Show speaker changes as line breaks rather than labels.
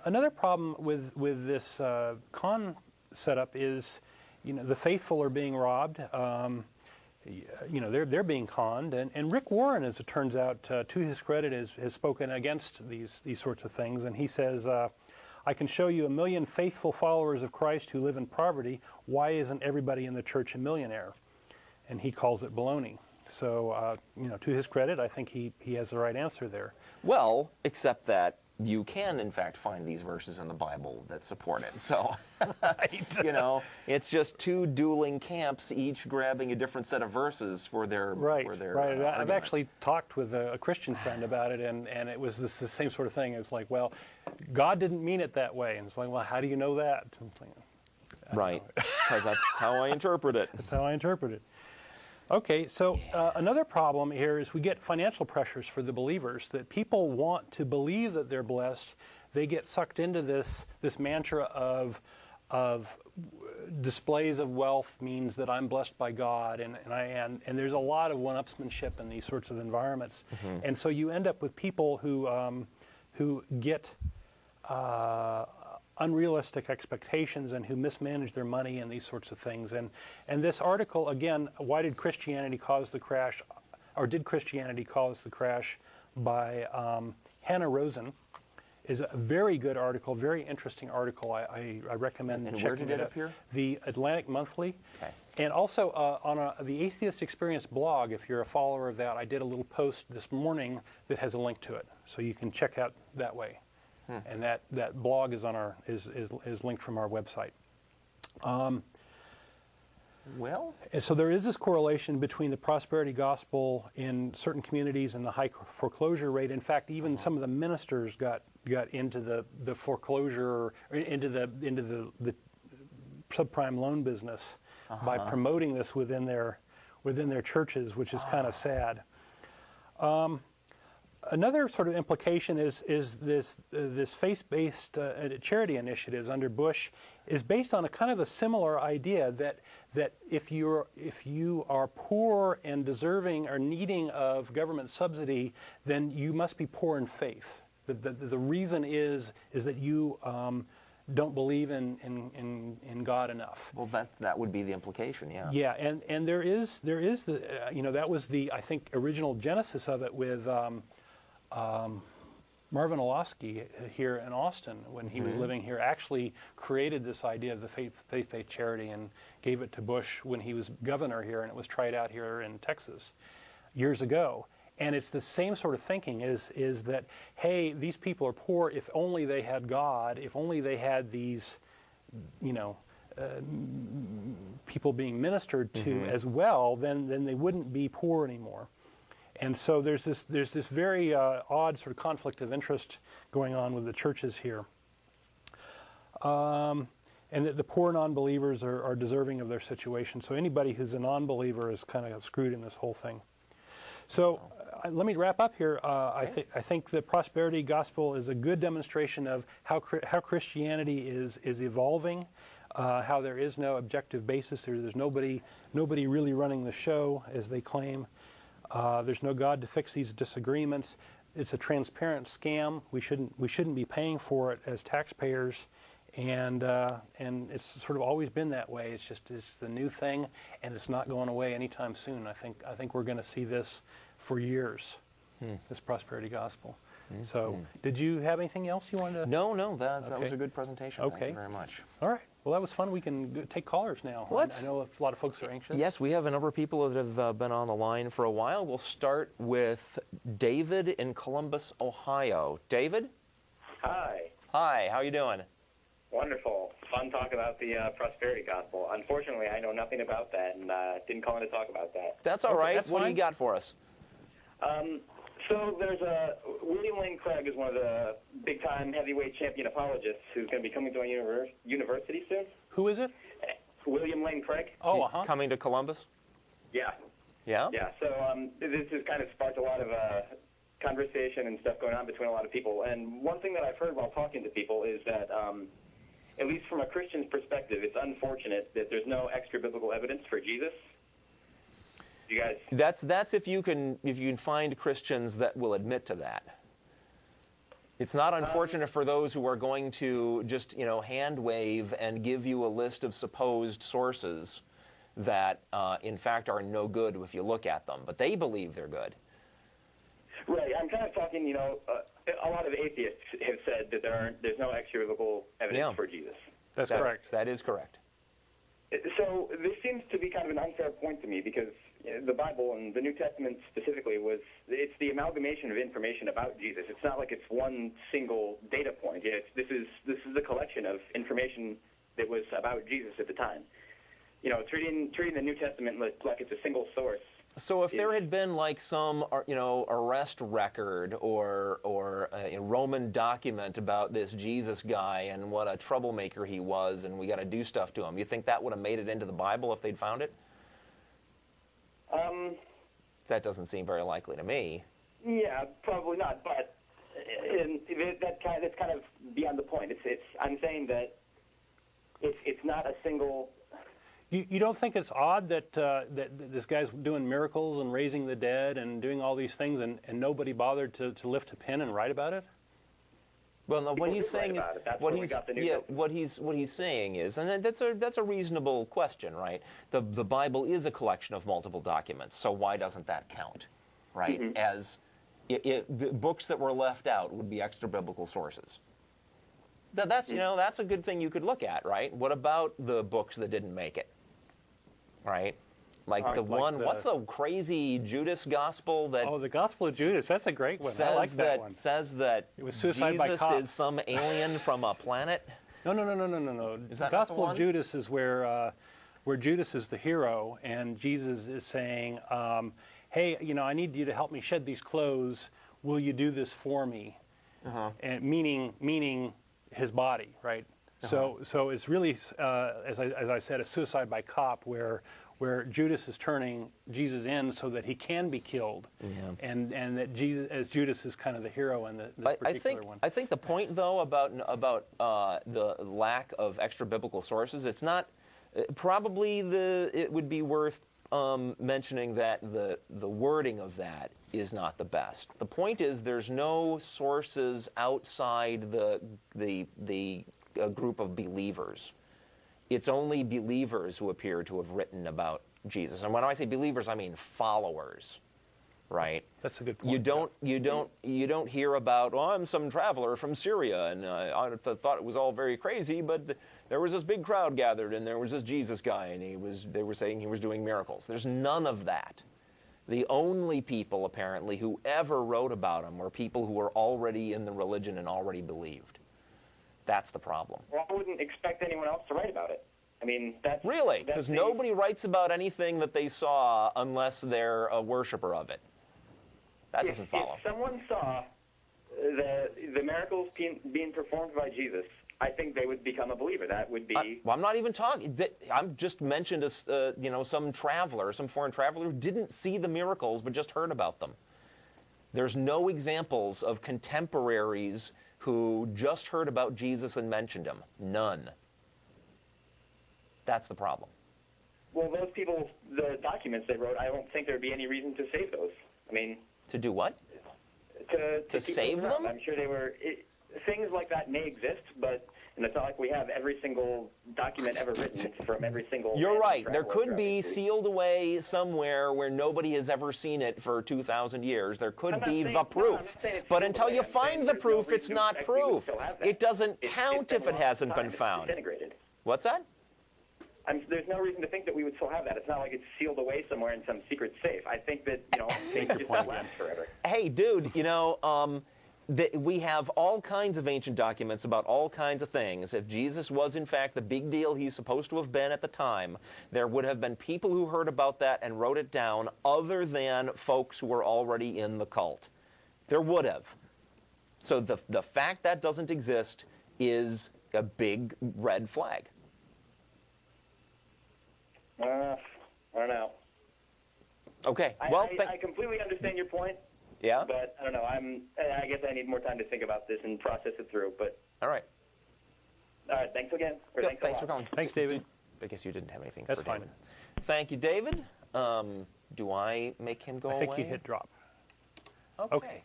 Another problem with this con setup is, the faithful are being robbed. They're being conned, and Rick Warren, as it turns out, to his credit, has spoken against these sorts of things, and he says, I can show you 1 million faithful followers of Christ who live in poverty. Why isn't everybody in the church a millionaire? And he calls it baloney. So, to his credit, I think he has the right answer there.
Well, except that you can, in fact, find these verses in the Bible that support it. So,
Right.
It's just two dueling camps, each grabbing a different set of verses for their
Right.
argument.
I've actually talked with a Christian friend about it, and it was the same sort of thing. It's like, well, God didn't mean it that way. And it's like, well, how do you know that?
Right, because that's how I interpret it.
That's how I interpret it. Okay, so another problem here is we get financial pressures for the believers, that people want to believe that they're blessed. They get sucked into this mantra of displays of wealth means that I'm blessed by God, and there's a lot of one-upsmanship in these sorts of environments. Mm-hmm. And so you end up with people who get unrealistic expectations and who mismanage their money and these sorts of things. And this article, again, why did Christianity cause the crash, or did Christianity cause the crash, by Hannah Rosen, is a very good article, very interesting article. I recommend checking it out.
And where did it appear?
The Atlantic Monthly.
Okay.
And also on the Atheist Experience blog, if you're a follower of that, I did a little post this morning that has a link to it. So you can check out that way. And that blog is on is linked from our website. And so there is this correlation between the prosperity gospel in certain communities and the high foreclosure rate. In fact, even some of the ministers got into the foreclosure, or into the subprime loan business by promoting this within their churches, which is kind of sad. Another sort of implication is this faith-based charity initiatives under Bush is based on a kind of a similar idea that if you are poor and deserving or needing of government subsidy, then you must be poor in faith. The reason is that you don't believe in God enough.
Well, that would be the implication, yeah.
Yeah, and there is the that was the, I think, original genesis of it with Marvin Olasky here in Austin, when he was living here, actually created this idea of the faith-based charity and gave it to Bush when he was governor here, and it was tried out here in Texas years ago. And it's the same sort of thinking, is that, hey, these people are poor. If only they had God, if only they had these, people being ministered to as well, then they wouldn't be poor anymore. And so there's this very odd sort of conflict of interest going on with the churches here. And that the poor non-believers are deserving of their situation. So anybody who's a non-believer is kind of screwed in this whole thing. So let me wrap up here. I think the prosperity gospel is a good demonstration of how Christianity is evolving, how there is no objective basis. There's nobody really running the show, as they claim. There's no God to fix these disagreements. It's a transparent scam. We shouldn't be paying for it as taxpayers, and it's sort of always been that way. It's the new thing, and it's not going away anytime soon. I think we're going to see this for years. This prosperity gospel. So, did you have anything else you wanted to?
No, that was a good presentation.
Okay.
Thank you very much.
All right. Well, that was fun. We can take callers now. I know a lot of folks are anxious.
Yes, we have a number of people that have been on the line for a while. We'll start with David in Columbus, Ohio. David?
Hi.
Hi, how you doing?
Wonderful. Fun talk about the prosperity gospel. Unfortunately, I know nothing about that and didn't call in to talk about that.
That's all right. What do you got for us?
So there's William Lane Craig is one of the big-time heavyweight champion apologists who's going to be coming to our university soon.
Who is it?
William Lane Craig.
Oh,
Coming to Columbus?
Yeah.
Yeah?
Yeah, so this has kind of sparked a lot of conversation and stuff going on between a lot of people. And one thing that I've heard while talking to people is that, at least from a Christian's perspective, it's unfortunate that there's no extra biblical evidence for Jesus. You guys?
That's if you can find Christians that will admit to that. It's not unfortunate for those who are going to just, hand wave and give you a list of supposed sources that, in fact, are no good if you look at them. But they believe they're good.
Right. I'm kind of talking, a lot of atheists have said that there's no extra-biblical evidence for Jesus.
That's correct.
That is correct.
So this seems to be kind of an unfair point to me because the Bible and the New Testament specifically it's the amalgamation of information about Jesus. It's not like it's one single data point. This is a collection of information that was about Jesus at the time. Treating the New Testament like it's a single source.
So if there had been like some, arrest record or a Roman document about this Jesus guy and what a troublemaker he was and we got to do stuff to him, you think that would have made it into the Bible if they'd found it? That doesn't seem very likely to me.
Yeah, probably not, but that's kind of beyond the point. I'm saying that it's not a single...
You don't think it's odd that this guy's doing miracles and raising the dead and doing all these things and nobody bothered to lift a pen and write about it?
Well, no. What he's saying is what he's saying is, and that's a reasonable question, right? The Bible is a collection of multiple documents, so why doesn't that count, right? Mm-hmm. As the books that were left out would be extra biblical sources. That's that's a good thing you could look at, right? What about the books that didn't make it? Right? What's the crazy Judas gospel that...
Oh, the Gospel of Judas, that's a great one. I like that one.
Says that
it was suicide
Jesus
by cop.
is some alien from a planet?
No.
Is that
the Gospel
the
of Judas is where Judas is the hero, and Jesus is saying, hey, I need you to help me shed these clothes. Will you do this for me? Uh-huh. And meaning his body, right? Uh-huh. So it's really, as I said, a suicide by cop where Judas is turning Jesus in so that he can be killed, and that Judas is kind of the hero in this particular one.
I think the point though about the lack of extra biblical sources, it's not probably it would be worth mentioning that the wording of that is not the best. The point is there's no sources outside the group of believers. It's only believers who appear to have written about Jesus. And when I say believers, I mean followers, right?
That's a good point.
You don't hear about, I'm some traveler from Syria, and I thought it was all very crazy, but there was this big crowd gathered, and there was this Jesus guy, and they were saying he was doing miracles. There's none of that. The only people, apparently, who ever wrote about him were people who were already in the religion and already believed. That's the problem.
Well, I wouldn't expect anyone else to write about it. I mean, that's...
Really? Because nobody writes about anything that they saw unless they're a worshiper of it. That doesn't follow.
If someone saw the miracles being performed by Jesus, I think they would become a believer. That would be...
I'm not even talking... I'm just mentioned some traveler, some foreign traveler who didn't see the miracles but just heard about them. There's no examples of contemporaries who just heard about Jesus and mentioned him. None. That's the problem.
Well, those people, the documents they wrote, I don't think there'd be any reason to save those. I mean...
To do what?
To
save them?
I'm sure they were... things like that may exist, but... And it's not like we have every single document ever written from every single...
You're right. There could be sealed away somewhere where nobody has ever seen it for 2,000 years. There could be the proof. But until you find the proof, it's not proof. It doesn't count if it hasn't been found. What's that?
There's no reason to think that we would still have that. It's not like it's sealed away somewhere in some secret safe. I think that, things just don't last forever.
Hey, dude, we have all kinds of ancient documents about all kinds of things. If Jesus was, in fact, the big deal he's supposed to have been at the time, there would have been people who heard about that and wrote it down other than folks who were already in the cult. There would have. So the fact that doesn't exist is a big red flag.
I don't know.
Okay.
Well, I completely understand your point.
Yeah?
But I don't know. I guess I need more time to think about this and process it through. But
all right.
Thanks again.
Thanks for calling.
Thanks, David.
I guess you didn't have anything.
That's
for David.
fine.
Thank you, David. Do I make him go away?
I think you hit drop.
Okay.